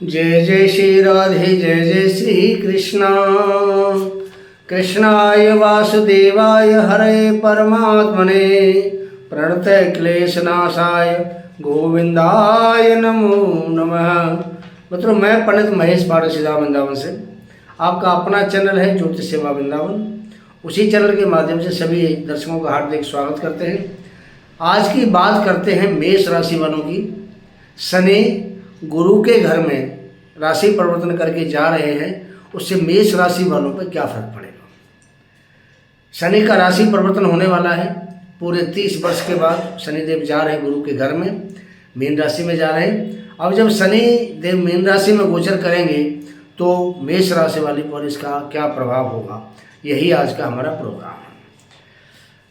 जय जय श्री राधे जय जय श्री कृष्णा। कृष्णाय वासुदेवाय हरे परमात्मने प्रणतः क्लेशनाशाय गोविंदाय नमो नमः। मित्रों, मैं पंडित महेश पारसीदा वृंदावन से आपका अपना चैनल है ज्योतिष सेवा वृंदावन। उसी चैनल के माध्यम से सभी दर्शकों का हार्दिक स्वागत करते हैं। आज की बात करते हैं मेष राशि वालों की। शनि गुरु के घर में राशि परिवर्तन करके जा रहे हैं, उससे मेष राशि वालों पर क्या फर्क पड़ेगा। शनि का राशि परिवर्तन होने वाला है। पूरे 30 वर्ष के बाद शनिदेव जा रहे हैं गुरु के घर में, मीन राशि में जा रहे हैं। अब जब शनि देव मीन राशि में गोचर करेंगे तो मेष राशि वाली पर इसका क्या प्रभाव होगा, यही आज का हमारा प्रोग्राम है।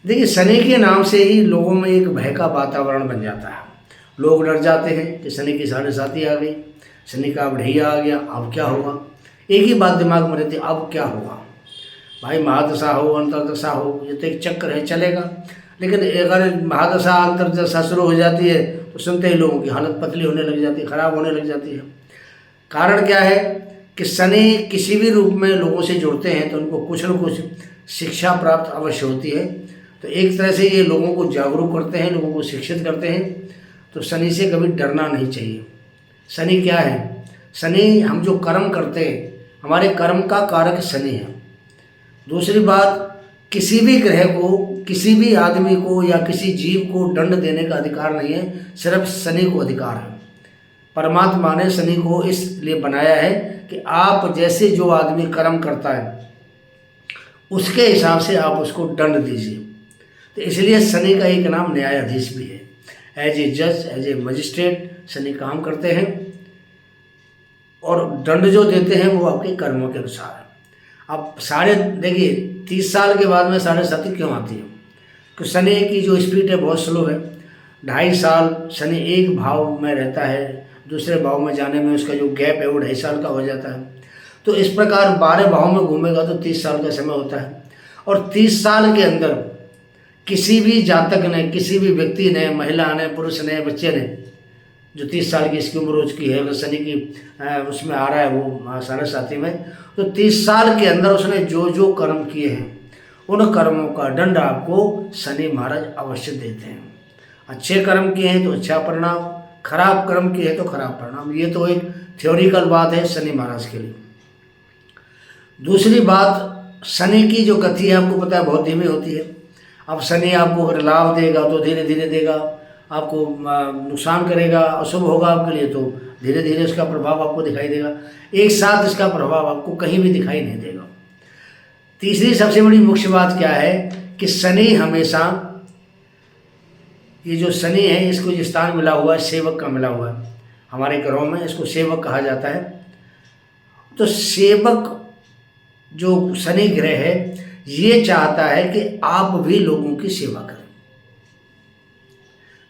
देखिए, शनि के नाम से ही लोगों में एक भय का वातावरण बन जाता है। लोग डर जाते हैं कि शनि की 7.5 आ गई, शनि का अब ढैया आ गया, अब क्या होगा। एक ही बात दिमाग में रहती है, अब क्या होगा। भाई महादशा हो अंतर्दशा हो, ये तो एक चक्र है, चलेगा। लेकिन अगर महादशा अंतर्दशा शुरू हो जाती है तो सुनते ही लोगों की हालत पतली होने लग जाती है, खराब होने लग जाती है। कारण क्या है कि शनि किसी भी रूप में लोगों से जुड़ते हैं तो उनको कुछ न कुछ शिक्षा प्राप्त अवश्य होती है। तो एक तरह से ये लोगों को जागरूक करते हैं, लोगों को शिक्षित करते हैं। तो शनि से कभी डरना नहीं चाहिए। शनि क्या है? शनि हम जो कर्म करते हैं, हमारे कर्म का कारक शनि है। दूसरी बात, किसी भी ग्रह को, किसी भी आदमी को या किसी जीव को दंड देने का अधिकार नहीं है, सिर्फ शनि को अधिकार है। परमात्मा ने शनि को इसलिए बनाया है कि आप जैसे जो आदमी कर्म करता है उसके हिसाब से आप उसको दंड दीजिए। तो इसलिए शनि का एक नाम न्यायाधीश भी है। एज ए जज, एज ए मजिस्ट्रेट शनि काम करते हैं और दंड जो देते हैं वो आपके कर्मों के अनुसार है। अब देखिए 30 साल के बाद में 7.5 क्यों आती है? क्योंकि शनि की जो स्पीड है बहुत स्लो है। 2.5 साल शनि एक भाव में रहता है, दूसरे भाव में जाने में उसका जो गैप है वो 2.5 साल का हो जाता है। तो इस प्रकार 12 भाव में घूमेगा तो 30 साल का समय होता है। और 30 साल के अंदर किसी भी जातक ने, किसी भी व्यक्ति ने, महिला ने, पुरुष ने, बच्चे ने, जो 30 साल की इसकी उम्र उसकी है, अगर शनि की उसमें आ रहा है वो 7.5 में, तो 30 साल के अंदर उसने जो जो कर्म किए हैं उन कर्मों का दंड आपको शनि महाराज अवश्य देते हैं। अच्छे कर्म किए हैं तो अच्छा परिणाम, खराब कर्म किए हैं तो खराब परिणाम। ये तो एक थ्योरिकल बात है शनि महाराज के लिए। दूसरी बात, शनि की जो गति है आपको पता है बहुत धीमी होती है। अब शनि आपको अगर लाभ देगा तो धीरे धीरे देगा, आपको नुकसान करेगा, अशुभ होगा आपके लिए तो धीरे धीरे इसका प्रभाव आपको दिखाई देगा। एक साथ इसका प्रभाव आपको कहीं भी दिखाई नहीं देगा। तीसरी सबसे बड़ी मुख्य बात क्या है कि शनि हमेशा, ये जो शनि है इसको जो स्थान मिला हुआ है सेवक का मिला हुआ है हमारे ग्रहों में, इसको सेवक कहा जाता है। तो सेवक जो शनि ग्रह है ये चाहता है कि आप भी लोगों की सेवा करें।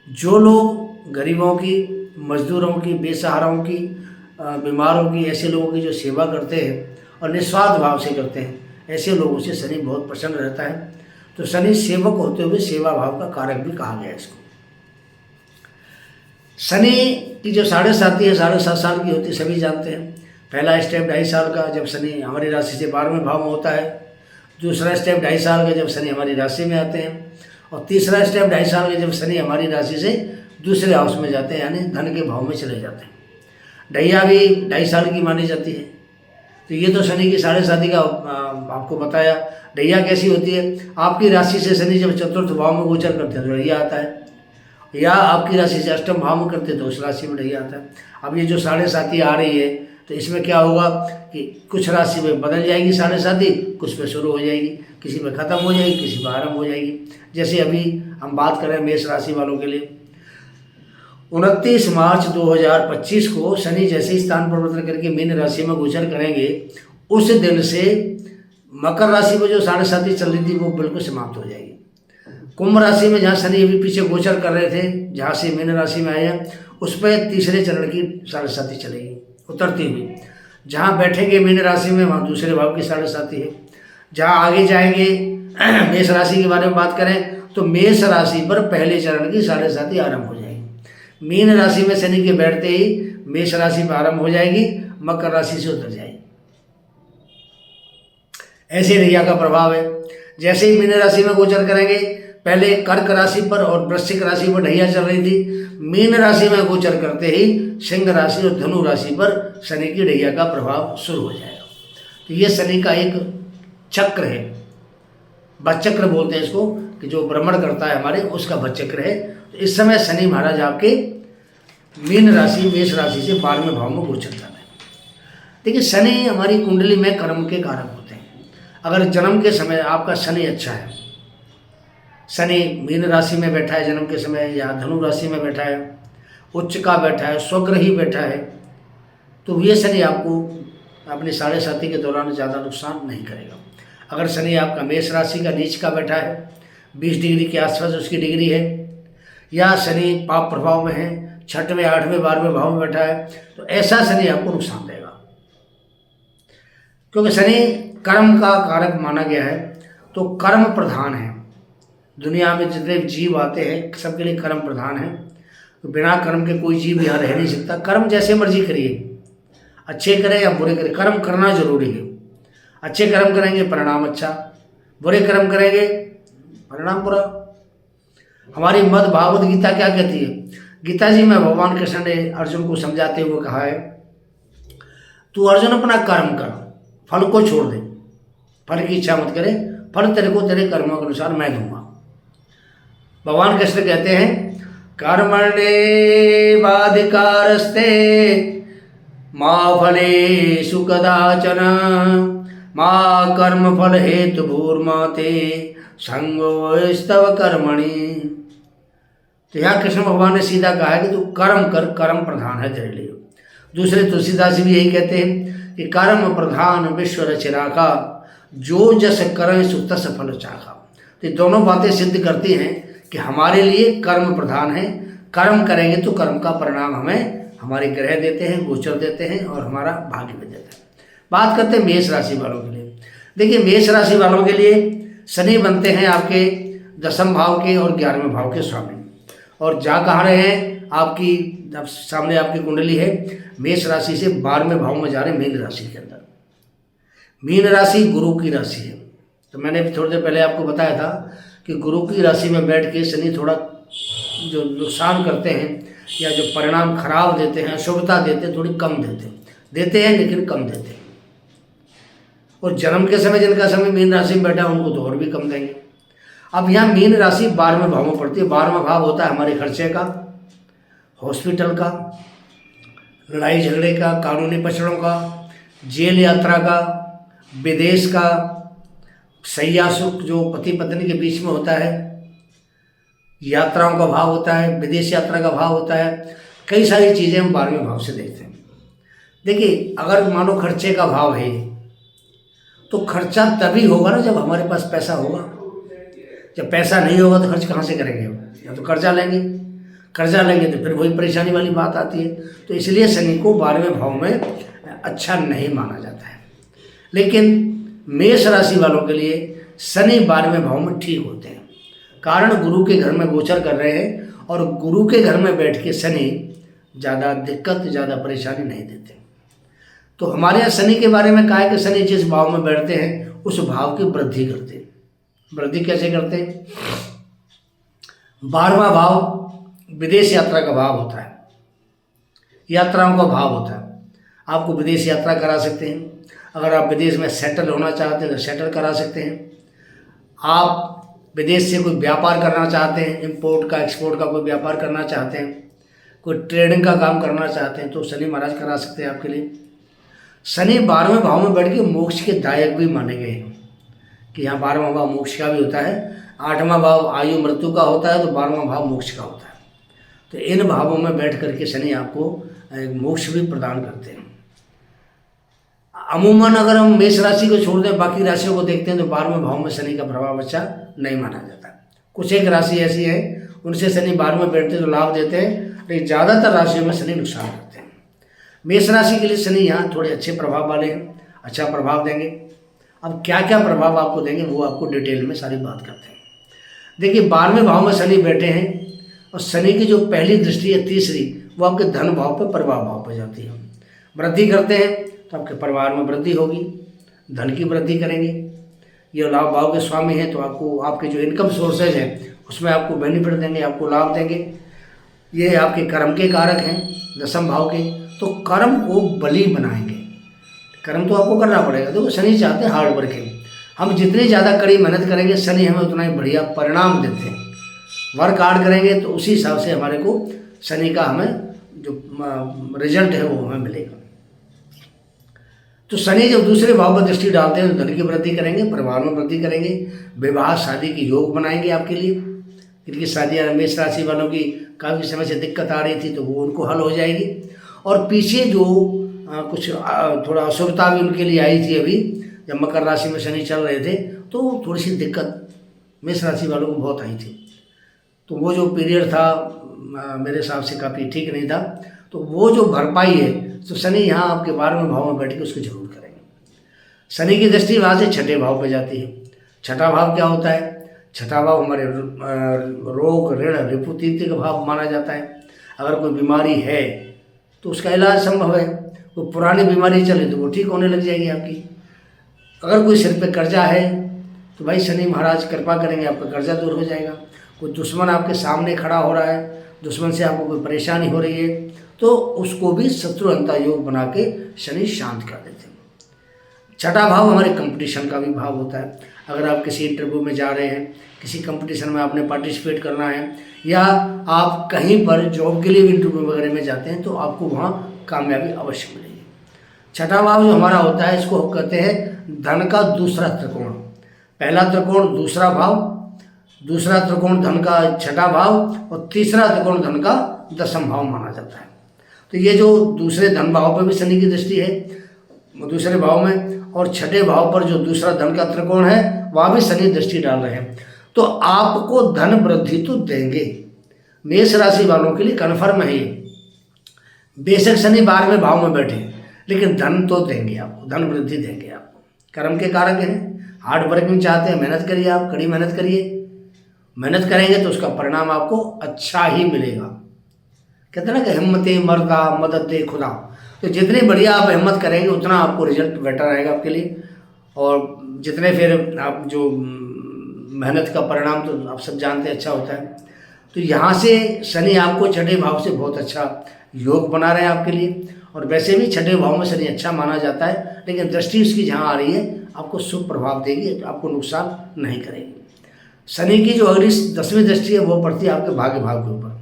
जो लोग गरीबों की, मजदूरों की, बेसहाराओं की, बीमारों की, ऐसे लोगों की जो सेवा करते हैं और निस्वार्थ भाव से करते हैं, ऐसे लोगों से शनि बहुत प्रसन्न रहता है। तो शनि सेवक होते हुए सेवा भाव का कारक भी कहा गया है इसको। शनि की जो 7.5 है, 7.5 साल की होती है, सभी जानते हैं। पहला स्टेप 2.5 साल का जब शनि हमारी राशि से 12वें भाव में होता है। दूसरा स्टेप 2.5 साल का जब शनि हमारी राशि में आते हैं। और तीसरा स्टेप 2.5 साल का जब शनि हमारी राशि से दूसरे हाउस में जाते हैं, यानी धन के भाव में चले जाते हैं। ढैया भी 2.5 साल की मानी जाती है। तो ये तो शनि की 7.5 का आपको बताया। ढैया कैसी होती है? आपकी राशि से शनि जब 4th भाव में गोचर करते हैं तो ढैया आता है, या आपकी राशि से 8म भाव में करते हैं तो उस राशि में ढैया आता है। अब ये जो 7.5 आ रही है तो इसमें क्या होगा कि कुछ राशि में बदल जाएगी 7.5, कुछ पे शुरू हो जाएगी, किसी में ख़त्म हो जाएगी, किसी में आरंभ हो जाएगी। जैसे अभी हम बात कर रहे हैं मेष राशि वालों के लिए, 29 मार्च 2025 को शनि जैसे ही स्थान परिवर्तन करके मीन राशि में गोचर करेंगे, उस दिन से मकर राशि में जो 7.5 चल रही थी वो बिल्कुल समाप्त हो जाएगी। कुंभ राशि में जहाँ शनि अभी पीछे गोचर कर रहे थे, जहाँ से मीन राशि में आए हैं, उस पर तीसरे चरण की 7.5 चलेगी उतरती हुई। जहाँ बैठेंगे मीन राशि में वहाँ दूसरे भाव की 7.5 है। जहाँ आगे जाएंगे मेष राशि के बारे में बात करें तो मेष राशि पर पहले चरण की 7.5 आरंभ हो जाएगी। मीन राशि में शनि के बैठते ही मेष राशि में आरंभ हो जाएगी, मकर राशि से उतर जाएगी। ऐसे ढैया का प्रभाव है। जैसे ही मीन राशि में गोचर करेंगे, पहले कर्क राशि पर और वृश्चिक राशि पर ढैया चल रही थी, मीन राशि में गोचर करते ही सिंह राशि और धनु राशि पर शनि की ढैया का प्रभाव शुरू हो जाएगा। तो ये शनि का एक चक्र है, बचक्र बोलते हैं इसको, कि जो भ्रमण करता है हमारे, उसका बचक्र है। तो इस समय शनि महाराज आपके मीन राशि मेष राशि से 12वें भाव में गोचर कर रहे हैं। देखिए, शनि हमारी कुंडली में कर्म के कारक होते हैं। अगर जन्म के समय आपका शनि अच्छा है, शनि मीन राशि में बैठा है जन्म के समय, या धनु राशि में बैठा है, उच्च का बैठा है, स्वग्रही बैठा है, तो ये शनि आपको अपने 7.5 के दौरान ज़्यादा नुकसान नहीं करेगा। अगर शनि आपका मेष राशि का नीच का बैठा है, 20 डिग्री के आसपास उसकी डिग्री है, या शनि पाप प्रभाव में है, 6वें 8वें 12वें भाव में बैठा है, तो ऐसा शनि आपको नुकसान देगा। क्योंकि शनि कर्म का कारक माना गया है, तो कर्म प्रधान है। दुनिया में जितने जीव आते हैं सबके लिए कर्म प्रधान है। तो बिना कर्म के कोई जीव यहाँ रह नहीं सकता। कर्म जैसे मर्जी करिए, अच्छे करें या बुरे करें, कर्म करना जरूरी है। अच्छे कर्म करेंगे परिणाम अच्छा, बुरे कर्म करेंगे परिणाम बुरा। हमारी मद भागवत गीता क्या कहती है? गीता जी में भगवान कृष्ण ने अर्जुन को समझाते हुए कहा है, तू अर्जुन अपना कर्म कर, फल को छोड़ दे, फल की इच्छा मत करे, फल तेरे को तेरे कर्मों के अनुसार मैं दूंगा। भगवान कृष्ण कहते हैं, कर्मण्येवाधिकारस्ते मा फलेषु कदाचन मा कर्मफल हेतुर्मा ते संगोस्तव कर्मणि। तो यहाँ कृष्ण भगवान ने सीधा कहा है कि तू कर्म कर, कर्म प्रधान है तेरे लिए। दूसरे तुलसीदास जी भी यही कहते हैं कि कर्म प्रधान विश्व रचना का, जो जस करें सो तस फल चाखा। तो दोनों बातें सिद्ध करती हैं कि हमारे लिए कर्म प्रधान है। कर्म करेंगे तो कर्म का परिणाम हमें हमारे ग्रह देते हैं, गोचर देते हैं, और हमारा भाग्य भी देता है। बात करते हैं मेष राशि वालों के लिए। देखिए, मेष राशि वालों के लिए शनि बनते हैं आपके 10वें भाव के और 11वें भाव के स्वामी, और जा कहाँ रहे हैं? आपकी सामने आपकी कुंडली है, मेष राशि से 12वें भाव में जा रहे हैं, मीन राशि के अंदर। मीन राशि गुरु की राशि है। तो मैंने थोड़ी देर पहले आपको बताया था कि गुरु की राशि में बैठ के शनि थोड़ा जो नुकसान करते हैं या जो परिणाम खराब देते हैं, शुभता देते हैं, थोड़ी कम देते हैं लेकिन कम देते हैं। और जन्म के समय जिनका समय मीन राशि में बैठा है उनको तो और भी कम देंगे। अब यहाँ मीन राशि 12वें भाव में पड़ती है। 12वां भाव होता है हमारे खर्चे का, हॉस्पिटल का, लड़ाई झगड़े का, कानूनी पचड़ों का, जेल यात्रा का, विदेश का, सैया सुख जो पति पत्नी के बीच में होता है, यात्राओं का भाव होता है, विदेश यात्रा का भाव होता है। कई सारी चीज़ें हम 12वें भाव से देखते हैं। देखिए, अगर मानो खर्चे का भाव है तो खर्चा तभी होगा ना जब हमारे पास पैसा होगा। जब पैसा नहीं होगा तो खर्च कहाँ से करेंगे हम? या तो कर्जा लेंगे तो फिर वही परेशानी वाली बात आती है। तो इसलिए शनि को 12वें भाव में अच्छा नहीं माना जाता है। लेकिन मेष राशि वालों के लिए शनि 12वें भाव में ठीक होते हैं, कारण गुरु के घर में गोचर कर रहे हैं, और गुरु के घर में बैठ के शनि ज़्यादा दिक्कत, ज़्यादा परेशानी नहीं देते। तो हमारे यहाँ शनि के बारे में कहा है कि शनि जिस भाव में बैठते हैं उस भाव की वृद्धि करते हैं। वृद्धि कैसे करते हैं? 12वां भाव विदेश यात्रा का भाव होता है, यात्राओं का भाव होता है। आपको विदेश यात्रा करा सकते हैं। अगर आप विदेश में सेटल होना चाहते हैं तो सेटल करा सकते हैं। आप विदेश से कोई व्यापार करना चाहते हैं, इंपोर्ट का एक्सपोर्ट का कोई व्यापार करना चाहते हैं, कोई ट्रेडिंग का काम करना चाहते हैं, तो शनि महाराज करा सकते हैं आपके लिए। शनि 12वें भाव में बैठ के मोक्ष के दायक भी माने गए हैं कि यहाँ 12वां भाव मोक्ष का भी होता है। 8वां भाव आयु मृत्यु का होता है, तो 12वां भाव मोक्ष का होता है। तो इन भावों में बैठ करके शनि आपको मोक्ष भी प्रदान करते हैं। अमूमन अगर हम मेष राशि को छोड़ दें, बाकी राशियों को देखते हैं, तो 12वें भाव में शनि का प्रभाव अच्छा नहीं माना जाता। कुछ एक राशि ऐसी है उनसे शनि 12वें बैठते तो लाभ देते हैं, लेकिन ज़्यादातर राशियों में शनि नुकसान करते हैं। मेष राशि के लिए शनि यहाँ थोड़े अच्छे प्रभाव वाले हैं, अच्छा प्रभाव देंगे। अब क्या क्या प्रभाव आपको देंगे वो आपको डिटेल में सारी बात करते हैं। देखिए, 12वें भाव में शनि बैठे हैं, और शनि की जो पहली दृष्टि है, तीसरी, वो आपके धन भाव पर, प्रभाव भाव पर जाती है। वृद्धि करते हैं तो आपके परिवार में वृद्धि होगी, धन की वृद्धि करेंगे। ये लाभ भाव के स्वामी हैं तो आपको आपके जो इनकम सोर्सेज हैं उसमें आपको बेनिफिट देंगे, आपको लाभ देंगे। ये आपके कर्म के कारक हैं, दशम भाव के, तो कर्म को बली बनाएंगे। कर्म तो आपको करना पड़ेगा। देखो शनि चाहते हैं हार्ड वर्किंग, हम जितनी ज़्यादा कड़ी मेहनत करेंगे शनि हमें उतना ही बढ़िया परिणाम देते हैं। वर्क हार्ड करेंगे तो उसी हिसाब से हमारे को शनि का हमें जो रिजल्ट है वो हमें मिलेगा। तो शनि जब दूसरे भाव पर दृष्टि डालते हैं तो धन की वृद्धि करेंगे, परिवार में वृद्धि करेंगे, विवाह शादी की योग बनाएंगे आपके लिए। जिनकी शादियाँ मेष राशि वालों की काफ़ी समय से दिक्कत आ रही थी तो वो उनको हल हो जाएगी। और पीछे जो कुछ थोड़ा अशुभता भी उनके लिए आई थी, अभी जब मकर राशि में शनि चल रहे थे तो थोड़ी सी दिक्कत मेष राशि वालों को बहुत आई थी। तो वो जो पीरियड था मेरे हिसाब से काफ़ी ठीक नहीं था, तो वो जो भरपाई है तो शनि यहाँ आपके 12वें भाव में बैठ के उसको जरूर करेंगे। शनि की दृष्टि वहाँ से छठे भाव पर जाती है। छठा भाव क्या होता है? छठा भाव हमारे रोग, ऋण, रिपुतीर्थ का भाव माना जाता है। अगर कोई बीमारी है तो उसका इलाज संभव है। कोई पुरानी बीमारी चले तो वो ठीक होने लग जाएगी आपकी। अगर कोई सिर पे कर्जा है तो भाई शनि महाराज कृपा करेंगे, आपका कर्जा दूर हो जाएगा। कोई दुश्मन आपके सामने खड़ा हो रहा है, दुश्मन से आपको कोई परेशानी हो रही है तो उसको भी शत्रुहंता योग बना के शनि शांत कर देते हैं। छठा भाव हमारे कंपटीशन का भी भाव होता है। अगर आप किसी इंटरव्यू में जा रहे हैं, किसी कंपटीशन में आपने पार्टिसिपेट करना है, या आप कहीं पर जॉब के लिए भी इंटरव्यू वगैरह में जाते हैं तो आपको वहाँ कामयाबी अवश्य मिलेगी। छठा भाव जो हमारा होता है इसको कहते हैं धन का दूसरा त्रिकोण। पहला त्रिकोण दूसरा भाव, दूसरा त्रिकोण धन का छठा भाव, और तीसरा त्रिकोण धन का दशम भाव माना जाता है। तो ये जो दूसरे धन भाव पर भी शनि की दृष्टि है दूसरे भाव में, और छठे भाव पर जो दूसरा धन का त्रिकोण है वहाँ भी शनि दृष्टि डाल रहे हैं। तो आपको धन वृद्धि तो देंगे। मेष राशि वालों के लिए कन्फर्म है ये। बेशक शनि 12वें भाव में बैठे लेकिन धन तो देंगे आपको, धन वृद्धि देंगे आपको। कर्म के कारक हैं, हार्ड वर्किंग चाहते हैं, मेहनत करिए, आप कड़ी मेहनत करिए। मेहनत करेंगे तो उसका परिणाम आपको अच्छा ही मिलेगा। कहते हैं ना कि हिम्मते मर्दा मदद दे खुदा। तो जितनी बढ़िया आप हिम्मत करेंगे उतना आपको रिजल्ट बेटर आएगा आपके लिए। और जितने फिर आप जो मेहनत का परिणाम तो आप सब जानते हैं अच्छा होता है। तो यहाँ से शनि आपको छठे भाव से बहुत अच्छा योग बना रहे हैं आपके लिए। और वैसे भी छठे भाव में शनि अच्छा माना जाता है, लेकिन दृष्टि उसकी जहाँ आ रही है आपको शुभ प्रभाव देगी, आपको नुकसान नहीं करेगी। शनि की जो अगली 10वीं दृष्टि है वो पड़ती है आपके भाग्य भाव के ऊपर।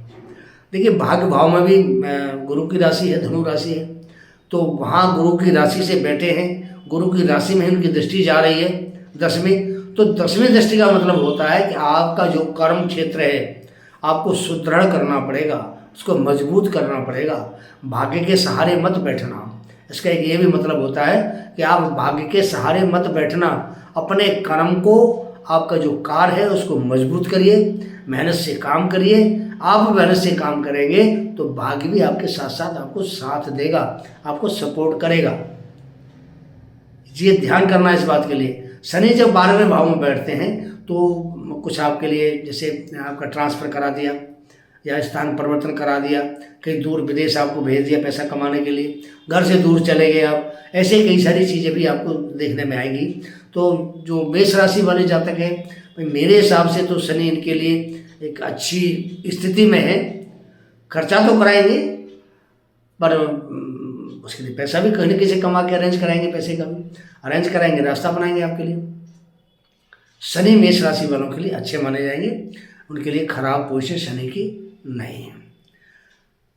देखिए भाग्य भाव में भी गुरु की राशि है, धनु राशि है, तो वहाँ गुरु की राशि से बैठे हैं, गुरु की राशि में उनकी दृष्टि जा रही है 10वीं। तो 10वीं दृष्टि का मतलब होता है कि आपका जो कर्म क्षेत्र है आपको सुदृढ़ करना पड़ेगा, उसको मजबूत करना पड़ेगा। भाग्य के सहारे मत बैठना, इसका एक ये भी मतलब होता है कि आप भाग्य के सहारे मत बैठना। अपने कर्म को, आपका जो कार्य है उसको मजबूत करिए, मेहनत से काम करिए। आप मेहनत से काम करेंगे तो भाग्य भी आपके साथ साथ आपको साथ देगा, आपको सपोर्ट करेगा। ये ध्यान करना है इस बात के लिए। शनि जब 12वें भाव में बैठते हैं तो कुछ आपके लिए जैसे आपका ट्रांसफ़र करा दिया या स्थान परिवर्तन करा दिया, कहीं दूर विदेश आपको भेज दिया पैसा कमाने के लिए, घर से दूर चले गए आप, ऐसे कई सारी चीज़ें भी आपको देखने में आएंगी। तो जो मेष राशि वाले जातक हैं मेरे हिसाब से तो शनि इनके लिए एक अच्छी स्थिति में है। खर्चा तो कराएंगे पर उसके लिए पैसा भी कहीं ना कहीं कमा के अरेंज कराएंगे, पैसे का भी अरेंज कराएंगे, रास्ता बनाएंगे आपके लिए। शनि मेष राशि वालों के लिए अच्छे माने जाएंगे, उनके लिए खराब पोजीशन शनि की नहीं है।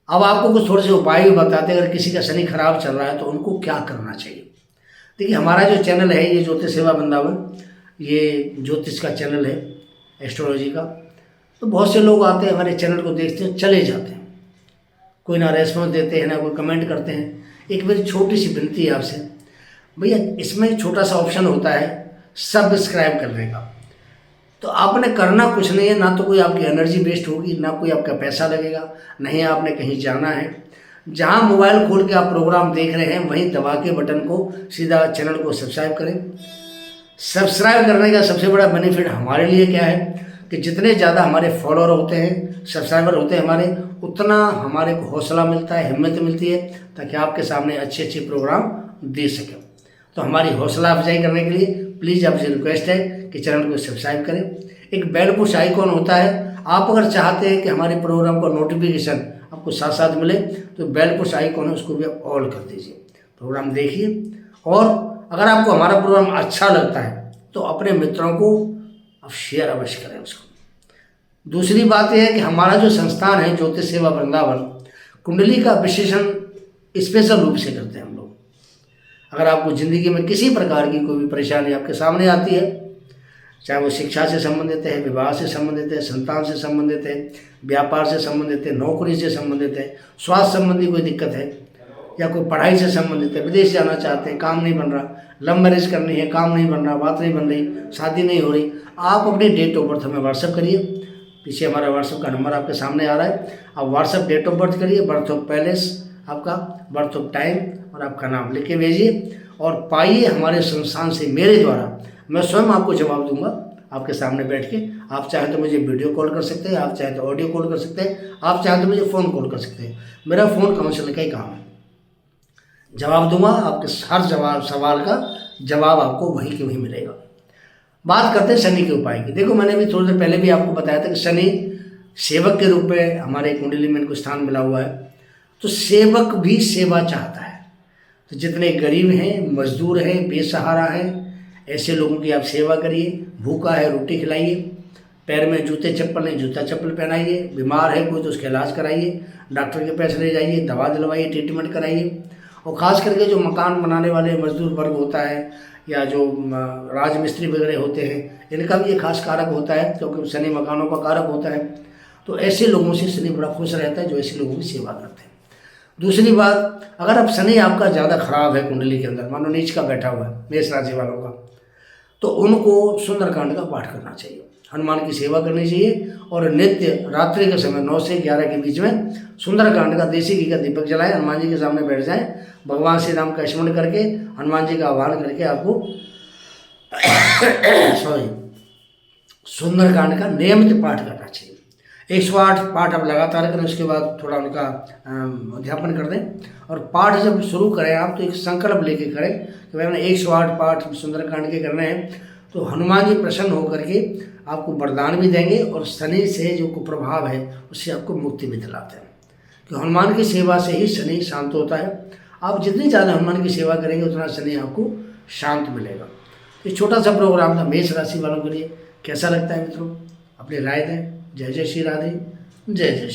अब आपको कुछ थोड़े से उपाय भी बताते हैं, अगर किसी का शनि खराब चल रहा है तो उनको क्या करना चाहिए। देखिए हमारा जो चैनल है ये ज्योतिष सेवा वृंदावन, ये ज्योतिष का चैनल है, एस्ट्रोलॉजी का। तो बहुत से लोग आते हैं हमारे चैनल को देखते हैं, चले जाते हैं, कोई ना रेस्पॉन्स देते हैं ना कोई कमेंट करते हैं। एक मेरी छोटी सी विनती है आपसे, भैया इसमें एक छोटा सा ऑप्शन होता है सब्सक्राइब करने का। तो आपने करना कुछ नहीं है, ना तो कोई आपकी एनर्जी वेस्ट होगी, ना कोई आपका पैसा लगेगा, नहीं आपने कहीं जाना है। जहाँ मोबाइल खोल के आप प्रोग्राम देख रहे हैं वहीं दबा के बटन को सीधा चैनल को सब्सक्राइब करें। सब्सक्राइब करने का सबसे बड़ा बेनिफिट हमारे लिए क्या है, कि जितने ज़्यादा हमारे फॉलोअर होते हैं, सब्सक्राइबर होते हैं हमारे, उतना हमारे को हौसला मिलता है, हिम्मत मिलती है, ताकि आपके सामने अच्छे अच्छे प्रोग्राम दे सकें। तो हमारी हौसला अफजाई करने के लिए प्लीज़ आपसे रिक्वेस्ट है कि चैनल को सब्सक्राइब करें। एक बेल पुश आइकॉन होता है, आप अगर चाहते हैं कि हमारे प्रोग्राम का नोटिफिकेशन आपको साथ साथ मिले तो बेल पुश आइकॉन है उसको भी आप ऑल कर दीजिए। प्रोग्राम देखिए, और अगर आपको हमारा प्रोग्राम अच्छा लगता है तो अपने मित्रों को आप शेयर अवश्य करें उसको। दूसरी बात यह है कि हमारा जो संस्थान है ज्योतिष सेवा वृंदावन, कुंडली का विश्लेषण स्पेशल रूप से करते हैं हम लोग। अगर आपको ज़िंदगी में किसी प्रकार की कोई भी परेशानी आपके सामने आती है, चाहे वो शिक्षा से संबंधित है, विवाह से संबंधित है, संतान से संबंधित है, व्यापार से संबंधित है, नौकरी से संबंधित है, स्वास्थ्य संबंधी कोई दिक्कत है, या कोई पढ़ाई से संबंधित है, विदेश जाना चाहते हैं, काम नहीं बन रहा, लव मैरिज करनी है, काम नहीं बन रहा, बात नहीं बन रही, शादी नहीं हो रही, आप अपनी डेट ऑफ बर्थ हमें व्हाट्सअप करिए। पीछे हमारा व्हाट्सअप का नंबर आपके सामने आ रहा है, आप व्हाट्सअप डेट ऑफ बर्थ करिए, बर्थ ऑफ पैलेस आपका, बर्थ ऑफ टाइम और आपका नाम लिख के भेजिए, और पाइए हमारे संस्थान से मेरे द्वारा मैं स्वयं आपको जवाब दूंगा आपके सामने बैठ के। आप चाहे तो मुझे वीडियो कॉल कर सकते हैं, आप चाहे तो ऑडियो कॉल कर सकते हैं, आप चाहे तो मुझे फ़ोन कॉल कर सकते हैं। मेरा फ़ोन काउंसलिंग का ही काम है, जवाब दूंगा आपके हर सवाल का जवाब आपको वहीं के वहीं मिलेगा। बात करते हैं शनि के उपाय की। देखो, मैंने भी थोड़ी देर पहले भी आपको बताया था कि शनि सेवक के रूप में हमारे कुंडली में इनको स्थान मिला हुआ है, तो सेवक भी सेवा चाहता है। तो जितने गरीब हैं, मजदूर हैं, बेसहारा हैं, ऐसे लोगों की आप सेवा करिए। भूखा है रोटी खिलाइए, पैर में जूते चप्पल नहीं जूता चप्पल पहनाइए, बीमार है कोई तो उसका इलाज कराइए, डॉक्टर के पैसे ले जाइए, दवा दिलवाइए, ट्रीटमेंट कराइए। और ख़ास करके जो मकान बनाने वाले मजदूर वर्ग होता है, या जो राजमिस्त्री वगैरह होते हैं, इनका भी ये खास कारक होता है, क्योंकि शनि मकानों का कारक होता है। तो ऐसे लोगों से शनि बड़ा खुश रहता है जो ऐसे लोगों की सेवा करते हैं। दूसरी बात, अगर अब शनि आपका ज़्यादा खराब है कुंडली के अंदर, मानो नीच का बैठा हुआ है मेष राशि वालों का, तो उनको सुंदरकांड का पाठ करना चाहिए, हनुमान की सेवा करनी चाहिए, और नित्य रात्रि के समय 9 से 11 के बीच में सुंदरकांड का देसी घी का दीपक जलाएं, हनुमान जी के सामने बैठ जाएं, भगवान श्री राम का स्मरण करके, हनुमान जी का आह्वान करके आपको सुंदरकांड का नियमित पाठ करना चाहिए। 108 पाठ आप लगातार करें, उसके बाद थोड़ा उनका अध्यापन कर दें, और पाठ जब शुरू करें आप तो एक संकल्प लेके करें कि मैंने 108 पाठ सुंदरकांड के करने हैं। तो हनुमान जी प्रसन्न होकर के आपको वरदान भी देंगे, और शनि से जो कुप्रभाव है उससे आपको मुक्ति भी दिलाते हैं, कि हनुमान की सेवा से ही शनि शांत होता है। आप जितनी ज़्यादा हनुमान की सेवा करेंगे उतना शनि आपको शांत मिलेगा। तो छोटा सा प्रोग्राम था मेष राशि वालों के लिए, कैसा लगता है मित्रों? अपनी राय दें। जय जय श्री राधे, जय जय श्री।